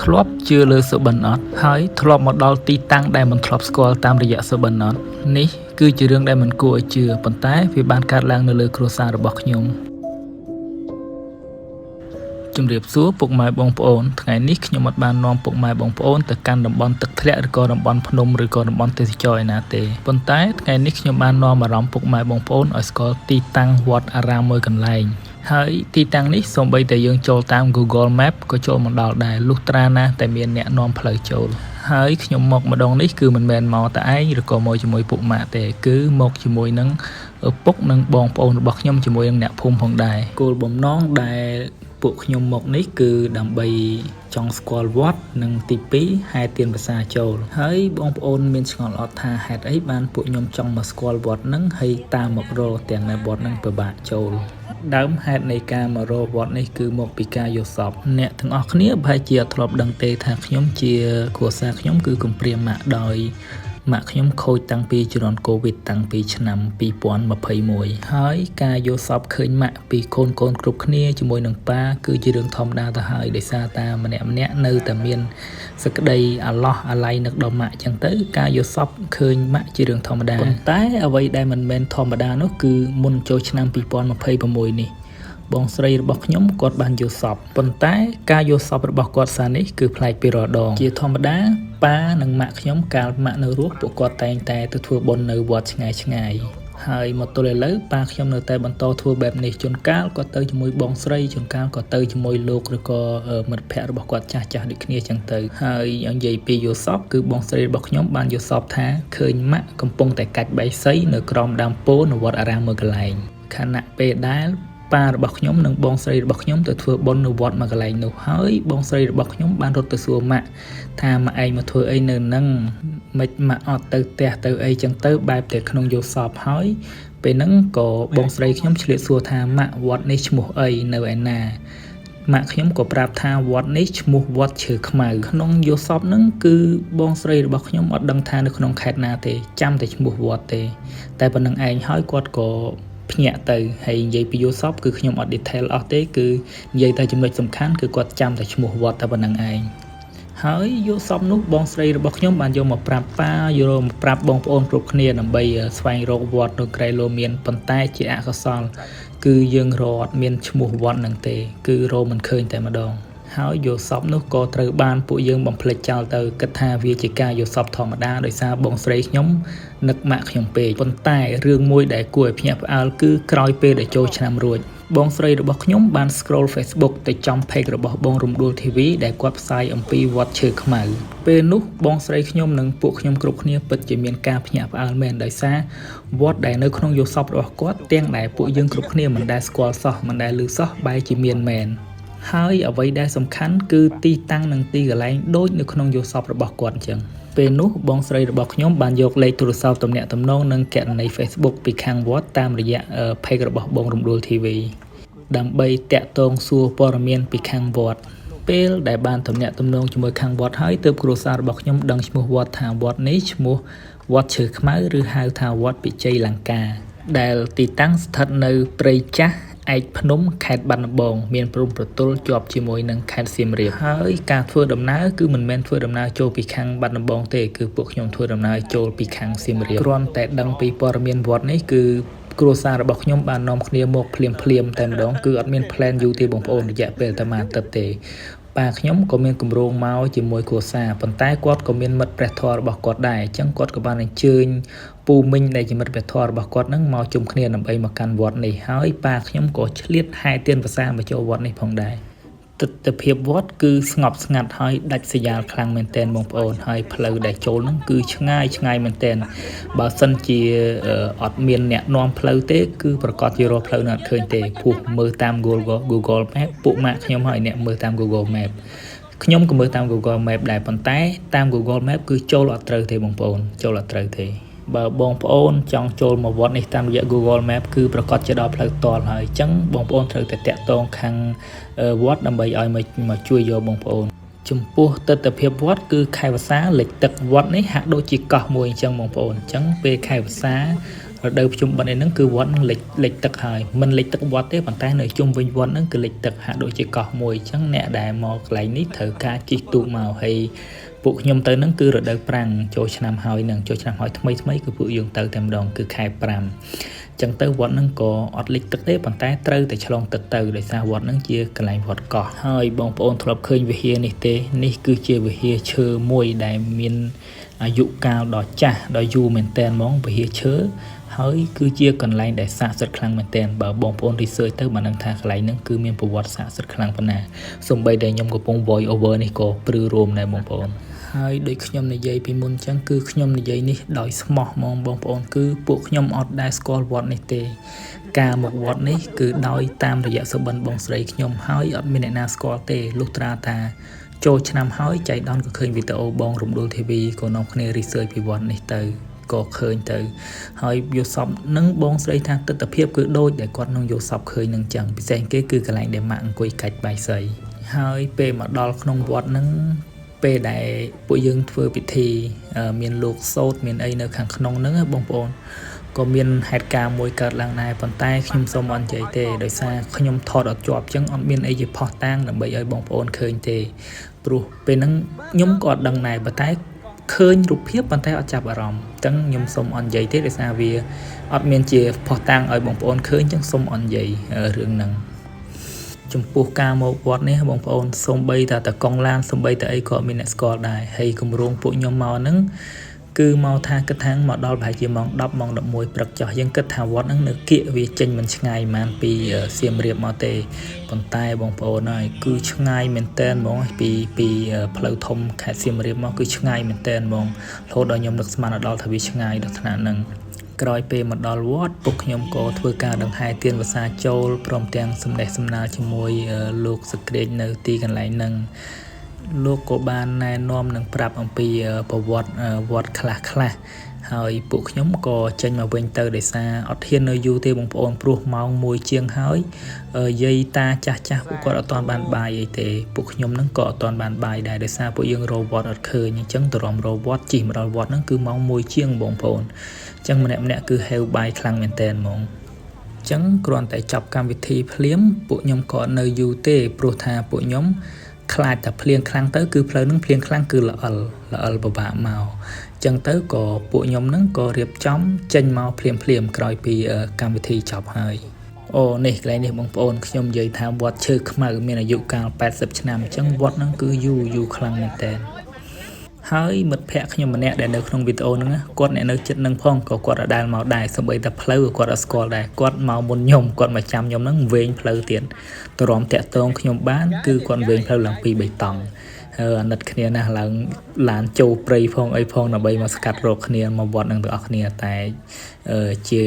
ធ្លាប់ជឿលើសុបិនអត់ហើយធ្លាប់មកដល់ទីតាំងដែលមិនធ្លាប់ស្គាល់តាមរយៈសុបិនអត់នេះគឺជារឿងដែលមិនគួរឲ្យជឿប៉ុន្តែវាបានកើតឡើងនៅលើគ្រួសាររបស់ខ្ញុំជំរាបសួរពុកម៉ែបងប្អូនថ្ងៃនេះខ្ញុំអត់បាននាំពុកម៉ែបងប្អូនទៅកាន់តំបន់ទឹកធ្លាក់ឬក៏តំបន់ភ្នំឬក៏តំបន់ទេសចរណ៍ឯណាទេប៉ុន្តែថ្ងៃនេះខ្ញុំបាននាំអារម្មណ៍ពុកម៉ែបងប្អូនឲ្យស្គាល់ទីតាំងវត្តអារាមមួយកន្លែងហើយទីតាំងនេះសូម្បីតែយើងចូលតាម Google Map ក៏ចូលមកដល់ដែរលុះត្រាណាតែមានអ្នកនាំផ្លូវចូលហើយខ្ញុំមកម្ដងនេះគឺមិនមែនមកតែឯងឬក៏មកជាមួយពុកម៉ាក់ទេគឺមកជាមួយនឹងឪពុកនិងបងប្អូនរបស់ខ្ញុំជាមួយនឹងអ្នកភូមិផងដែរគោលបំណងដែលពួកខ្ញុំមកនេះគឺដើម្បីចង់ស្គាល់វត្តនិងទី2ហេតុទានភាសាចូលហើយបងប្អូនមានឆ្ងល់អត់ថាហេតុអីបានពួកខ្ញុំចង់មកស្គាល់វត្តនឹងហើយតាមមករកទាំងនៅវត្តនឹងពិបាកចូលដើមហេតុនៃការមករកវត្តនេះគឺមកពីការយល់សប្តិអ្នកទាំងអស់គ្នាប្រហែលជាអត់ធ្លាប់ដឹងទេថាខ្ញុំជាគ្រួសារខ្ញុំគឺកំព្រាម៉ាក់ដោយម៉ាក់ខ្ញុំខូចតាំងពីជំនាន់កូវីដតាំងពីឆ្នាំ2021ហើយការយល់សប្តិឃើញម៉ាក់ពីកូនគ្រប់គ្នាជាមួយនឹងប៉ាគឺជារឿងធម្មតាទៅហើយដោយសារតែម្នាក់នៅតែមានសក្តីអាឡោះអាល័យនឹកដល់ម៉ាក់អញ្ចឹងទៅការយល់សប្តិឃើញម៉ាក់ជារឿងធម្មតាប៉ុន្តែអ្វីដែលមិនមែនធម្មតានោះគឺមុនចូលឆ្នាំ2026នេះបងស្រីរបស់ខ្ញុំគាត់បានយល់សប្តិប៉ុន្តែការយល់សប្តិរបស់គាត់សារនេះគឺប្លែកពីរាល់ដងជាធម្មតាប៉ានិងម៉ាក់ខ្ញុំកាលម៉ាក់នៅរស់ពួកគាត់តែងតែទៅធ្វើបុណ្យនៅវត្តឆ្ងាយហើយមកទល់ឥឡូវប៉ាខ្ញុំនៅតែបន្តធ្វើបែបនេះជួនកាលគាត់ទៅជាមួយបងស្រីជួនកាលគាត់ទៅជាមួយលោកឬក៏មិត្តភ័ក្តិរបស់គាត់ចាស់ដូចគ្នាចឹងទៅហើយនិយាយពីយល់សប្តិគឺបងស្រីរបស់ខ្ញុំបានយល់សប្តិថាឃើញម៉ាក់កំពុងតែកាច់បៃសីនៅក្រោមដើមពោធិ៍នៅវត្តអារាមមួយកន្លែងខណៈពេលដែលប៉ារបស់ខ្ញុំនិងបងស្រីរបស់ខ្ញុំទៅធ្វើបុណ្យនៅវត្តមួយកន្លែងនោះហើយបងស្រីរបស់ខ្ញុំបានរត់ទៅសួរម៉ាក់ថាម៉ាក់ឯងមកធ្វើអីនៅនឹងមិនម៉ាក់អត់ទៅផ្ទះទៅអីចឹងទៅបែបតែក្នុងយល់សប្តិហើយពេលហ្នឹងក៏បងស្រីខ្ញុំឆ្លៀតសួរថាម៉ាក់វត្តនេះឈ្មោះអីនៅឯណាម៉ាក់ខ្ញុំក៏ប្រាប់ថាវត្តនេះឈ្មោះវត្តឈើខ្មៅក្នុងយល់សប្តិហ្នឹងគឺបងស្រីរបស់ខ្ញុំអត់ដឹងថានៅក្នុងខេត្តណាទេចាំតែឈ្មោះវត្តទេតែប៉ុណ្្នឹងឯងហើយគាត់ក៏ភ្ញាក់ទៅហើយនិយាយពីយល់សប្តិគឺខ្ញុំអត់ detail អស់ទេគឺនិយាយតែចំណុចសំខាន់គឺគាត់ចាំតែឈ្មោះវត្តតែប៉ុណ្្នឹងឯងហើយយល់សប្តិនោះបងស្រីរបស់ខ្ញុំបានយកមកប្រាប់ប៉ាយកមកប្រាប់បងប្អូនគ្រប់គ្នាដើម្បីស្វែងរកវត្តនៅក្រៃលោមានប៉ុន្តែជាអកុសលគឺយើងរកអត់មានឈ្មោះវត្តនឹងទេគឺរកមិនឃើញតែម្ដងហើយយល់សប្តិនោះក៏ត្រូវបានពួកយើងបំភ្លេចចោលទៅគិតថាវាជាការយល់សប្តិធម្មតាដោយសារបងស្រីខ្ញុំនឹកម៉ាក់ខ្ញុំពេកប៉ុន្តែរឿងមួយដែលគួរឲ្យភ្ញាក់ផ្អើលគឺក្រោយពេលដែលចូលឆ្នាំរួចបងស្រីរបស់ខ្ញុំបាន scroll Facebook ទៅចំ page របស់បងរំដួល TV ដែលគាត់ផ្សាយអំពីវត្តឈើខ្មៅពេលនោះបងស្រីខ្ញុំនិងពួកខ្ញុំគ្រប់គ្នាពិតជាមានការភ្ញាក់ផ្អើលមែនដោយសារវត្តដែលនៅក្នុងយល់សប្តិរបស់គាត់ទាំងដែលពួកយើងគ្រប់គ្នាមិនដែលស្គាល់សោះមិនដែលឮសោះបែរជាមានមែនហើយអ្វីដែលសំខាន់គឺទីតាំងនិងទីកន្លែងដូចនៅក្នុងយល់សប្តិរបស់គាត់អញ្ចឹងពេលនោះបងស្រីរបស់ខ្ញុំបានយកលេខទូរស័ព្ទទំនាក់ទំនងនិងគណនី Facebook ពីខាងវត្តតាមរយៈ page របស់បងរំដួល TV ដើម្បីតាក់ទងសួរព័ត៌មានពីខាងវត្តពេលដែលបានទំនាក់ទំនងជាមួយខាងវត្តហើយទើបគ្រួសាររបស់ខ្ញុំដឹងឈ្មោះវត្តថាវត្តនេះឈ្មោះវត្តឈើខ្មៅឬហៅថាវត្តពិជ័យលង្កាដែលទីតាំងស្ថិតនៅព្រៃចាស់ឯកភ្នំខេត្តបាត់ដំបងមានព្រំប្រទល់ជាប់ជាមួយនឹងខេត្តសៀមរាបហើយការធ្វើដំណើរគឺមិនមែនធ្វើដំណើរចូលពីខាងបាត់ដំបងទេគឺពួកខ្ញុំធ្វើដំណើរចូលពីខាងសៀមរាបគ្រាន់តែដឹងពីព័ត៌មានវត្តនេះគឺគ្រួសាររបស់ខ្ញុំបាននាំគ្នាមកភ្លាមតែម្ដងគឺអត់មាន plan យូរទេបងប្អូនរយៈពេលតែមួយអាទិត្យទេប៉ាខ្ញុំក៏មានគម្រោងមកជាមួយគ្រួសារប៉ុន្តែគាត់ក៏មានមិត្តព្រះធម៌របស់គាត់ដែរអញ្ចឹងគាត់ក៏បានអញ្ជើញពូមីងដែលជាមិត្តព្រះធម៌របស់គាត់នឹងមកជុំគ្នាដើម្បីមកកាន់វត្តនេះហើយប៉ាខ្ញុំក៏ឆ្លៀតហែទានភាសាមកចូលវត្តនេះផងដែរទិដ្ឋភាពវត្តគឺស្ងប់ស្ងាត់ហើយដាច់ស្រយាលខ្លាំងមែនទែនបងប្អូនហើយផ្លូវដែលចូលហ្នឹងគឺឆ្ងាយមែនទែនបើសិនជាអត់មានអ្នកនាំផ្លូវទេគឺប្រកាសជារកផ្លូវនឹងអត់ឃើញទេព្រោះមើលតាម Google Map ពួកម៉ាក់ខ្ញុំហើយអ្នកមើលតាម Google Map ខ្ញុំក៏មើលតាម Google Map ដែរប៉ុន្តែតាម Google Map គឺចូលអត់ត្រូវទេបងប្អូនចូលអត់ត្រូវទេបើបងប្អូនចង់ចូលមកវត្តនេះតាមរយៈ Google Map គឺប្រកាសជាដល់ផ្លូវផ្ទាល់ហើយអញ្ចឹងបងប្អូនត្រូវតែតាក់ទងខាងវត្តដើម្បីឲ្យមកជួយយកបងប្អូនចំពោះទិដ្ឋភាពវត្តគឺខែវស្សាលិចទឹកវត្តនេះហាក់ដូចជាកោះមួយអញ្ចឹងបងប្អូនអញ្ចឹងពេលខែវស្សា រដូវភ្ជុំបិណ្ឌហ្នឹងគឺវត្តនឹងលិចទឹកហើយមិនលិចទឹកវត្តទេប៉ុន្តែនៅជុំវិញវត្តហ្នឹងគឺលិចទឹកហាក់ដូចជាកោះមួយអញ្ចឹងអ្នកដែលមកកន្លែងនេះត្រូវការជិះទូកមកហើយពួកខ្ញុំទៅហ្នឹងគឺរដូវប្រាំងចូលឆ្នាំហើយនឹងចូលឆ្នាំហើយថ្មីគឺពួកយើងទៅតែម្ដងគឺខែ5ចឹងទៅវត្តហ្នឹងក៏អត់លិចទឹកទេប៉ុន្តែត្រូវតែឆ្លងទឹកទៅដោយសារវត្តហ្នឹងជាកន្លែងវត្តកោះហើយបងប្អូនធ្លាប់ឃើញវិហារនេះទេនេះគឺជាវិហារឈើមួយដែលមានអាយុកាលដ៏ចាស់ដ៏យូរមែនទែនហ្មងវិហារឈើហើយគឺជាកន្លែងដែលស័ក្តិសិទ្ធិខ្លាំងមែនទែនបើបងប្អូន research ទៅបានដឹងថាកន្លែងហ្នឹងគឺមានប្រវត្តិស័ក្តិសិទ្ធិខ្លាំងប៉ុណ្ណាសូម្បីតែខ្ញុំកំពុង voice over នេះក៏ព្រឺរួមដែរបងប្អូនហើយដូចខ្ញុំនិយាយពីមុនអញ្ចឹងគឺខ្ញុំនិយាយនេះដោយស្មោះហ្មងបងប្អូនគឺពួកខ្ញុំអត់ដែលស្គាល់វត្តនេះទេការមកវត្តនេះគឺដោយតាមរយៈសុបិនបងស្រីខ្ញុំហើយអត់មានអ្នកណាស្គាល់ទេលុះត្រាថាចូលឆ្នាំហើយចៃដន្យក៏ឃើញវីដេអូបងរំដួល TV ក៏នាំគ្នា research ពីវត្តនេះទៅក៏ឃើញទៅហើយយកសពនឹងបងស្រីថាទស្សនវិជ្ជាគឺដូចដែលគាត់នឹងយកសពឃើញនឹងចឹងពិសេសគេគឺកន្លែងដែលម៉ាក់អង្គុយកាច់បាយសីហើយពេលមកដល់ក្នុងវត្តហ្នឹងពេលដែលពួកយើងធ្វើពិធីមានលោកសូត្រមានអីនៅខាងក្នុងហ្នឹងបងប្អូនក៏មានហេតុការណ៍មួយកើតឡើងដែរប៉ុន្តែខ្ញុំសូមអត់និយាយទេដោយសារខ្ញុំថតអត់ជាប់ចឹងអត់មានអីជាផុសតាងដើម្បីឲ្យបងប្អូនឃើញទេព្រោះពេលហ្នឹងខ្ញុំក៏អត់ដឹងដែរប៉ុន្តែឃើញរូបភាពប៉ុន្តែអត់ចាប់អារម្មណ៍អញ្ចឹងខ្ញុំសូមអត់និយាយទេដោយសារវាអត់មានជាផុសតាងឲ្យបងប្អូនឃើញអញ្ចឹងសូមអត់និយាយរឿងហ្នឹងចំពោះការមកវត្តនេះបងប្អូនសូម្បីតែកង់ឡានសូម្បីតែអីក៏មានអ្នកស្គាល់ដែរហើយគម្រោងពួកខ្ញុំមកហ្នឹងគឺមកថាគិតថាមកដល់ប្រហែលជាម៉ោង10ម៉ោង11ព្រឹកចុះយើងគិតថាវត្តហ្នឹងនៅគៀកវាចេញមិនឆ្ងាយប៉ុន្មានពីសៀមរាបមកទេប៉ុន្តែបងប្អូនហើយគឺឆ្ងាយមែនតើហ្មងពីផ្លូវធំខេត្តសៀមរាបមកគឺឆ្ងាយមែនតើហ្មងរហូតដល់ខ្ញុំនឹកស្មានដល់ថាវាឆ្ងាយដល់ថ្នាក់ហ្នឹងក្រោយពេលមកដល់វត្តពួកខ្ញុំក៏ធ្វើការដង្ហែទៀនវសាចូលព្រមទាំងសំណេះសំណាលជាមួយលោកសក្តិនៅទីកន្លែងហ្នឹងលោកក៏បានណែនាំនិងប្រាប់អំពីប្រវត្តិវត្តខ្លះហើយពួកខ្ញុំក៏ចេញមកវិញទៅដោយសារអត់ហ៊ាននៅយូរទេបងប្អូនព្រោះម៉ោង1ជាងហើយយាយតាចាស់ពួកគាត់អត់ទាន់បានបាយអីទេពួកខ្ញុំហ្នឹងក៏អត់ទាន់បានបាយដែរដោយសារពួកយើងរកវត្តអត់ឃើញអញ្ចឹងទៅរំរកវត្តជិះមកដល់វត្តហ្នឹងគឺម៉ោង1ជាងបងប្អូនអញ្ចឹងម្នាក់គឺហេវបាយខ្លាំងមែនតើហ្មងអញ្ចឹងគ្រាន់តែចាប់កម្មវិធីភ្លាមពួកខ្ញុំក៏នៅយូរទេព្រោះថាពួកខ្ញុំខ្លាចតែភ្លៀងខ្លាំងទៅគឺផ្លូវហ្នឹងភ្លៀងខ្លាំងគឺល្អិលពិបាកមកអញ្ចឹងទៅក៏ពួកខ្ញុំហ្នឹងក៏រៀបចំចេញមកភ្លាមក្រោយពីកម្មវិធីចប់ហើយអូនេះកន្លែងនេះបងប្អូនខ្ញុំនិយាយថាវត្តឈើខ្មៅមានអាយុកាល80ឆ្នាំអញ្ចឹងវត្តហ្នឹងគឺយូរខ្លាំងមែនតើហើយមិត្តភ័ក្ដិខ្ញុំម្នាក់ដែលនៅក្នុងវីដេអូហ្នឹងគាត់អ្នកនៅចិត្តនឹងផងក៏គាត់អាចដែលមកដែរសូម្បីតែផ្លូវគាត់អត់ស្គាល់ដែរគាត់មកមុនខ្ញុំគាត់មកចាំខ្ញុំហ្នឹងវែងផ្លូវទៀតទៅរំតាក់តងខ្ញុំបានគឺគាត់វែងផ្លូវឡើងពី3តង់អាណិតគ្នាណាស់ឡើងឡានចូលព្រៃផងអីផងដើម្បីមកស្កាត់រកគ្នាមកវត្តនឹងទាំងអស់គ្នាតែជា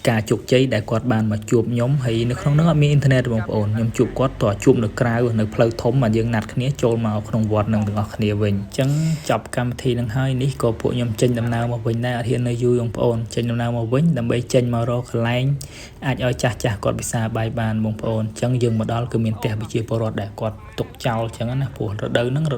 ការជោគជ័យដែលគាត់បានមកជួបខ្ញុំហើយនៅក្នុងនោះអត់មានអ៊ីនធឺណិតបងប្អូនខ្ញុំជួបគាត់តើជួបនៅក្រៅនៅផ្លូវធំមកយើងណាត់គ្នាចូលមកក្នុងវត្តនឹងទាំងអស់គ្នាវិញអញ្ចឹងចប់កម្មវិធីនឹងហើយនេះក៏ពួកខ្ញុំចេញដំណើរមកវិញដែរអត់ហ៊ាននៅយូរបងប្អូនចេញដំណើរមកវិញដើម្បីចេញមករកកន្លែងអាចឲ្យចាស់គាត់ពិសាបាយបានបងប្អូនអញ្ចឹងយើងមកដល់គឺមានផ្ទះប្រជាពលរដ្ឋដែលគាត់ទុកចោលអញ្ចឹងណាព្រោះរដូវហ្នឹងរ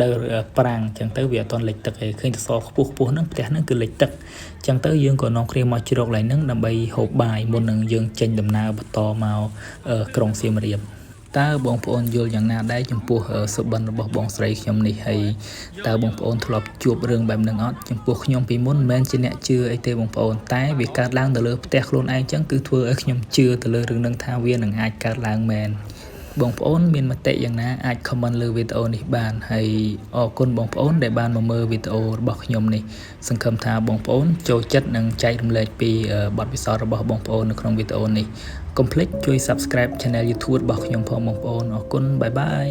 ដូវប្រាំងអញ្ចឹងទៅវាអត់ទាន់លិចទឹកទេឃើញសសរខ្ពស់ហ្នឹងផ្ទះហ្នឹងគឺលិចទឹកអញ្ចឹងទៅយើងក៏នាំគ្នាមកជ្រកកន្លែងហ្នឹងដើម្បីហូបបាយមុននឹងយើងចេញដំណើរបន្តមកក្រុងសៀមរាបតើបងប្អូនយល់យ៉ាងណាដែរចំពោះសុបិនរបស់បងស្រីខ្ញុំនេះហើយតើបងប្អូនធ្លាប់ជួបរឿងបែបហ្នឹងអត់ចំពោះខ្ញុំពីមុនមិនមែនជាអ្នកជឿអីទេបងប្អូនតែវាកើតឡើងទៅលើផ្ទះខ្លួនឯងអញ្ចឹងគឺធ្វើឲ្យខ្ញុំជឿទៅលើរឿងហ្នឹងថាវានឹងអាចកើតឡើងមែនបងប្អូនមានមតិយ៉ាងណាអាច comment លើវីដេអូនេះបានហើយអរគុណបងប្អូនដែលបានមកមើលវីដេអូរបស់ខ្ញុំនេះសង្ឃឹមថាបងប្អូនចូលចិត្តនិងចែករំលែកពីបទពិសោធន៍របស់បងប្អូននៅក្នុងវីដេអូនេះកុំភ្លេចជួយ Subscribe Channel YouTube របស់ខ្ញុំផងបងប្អូនអរគុណបាយបាយ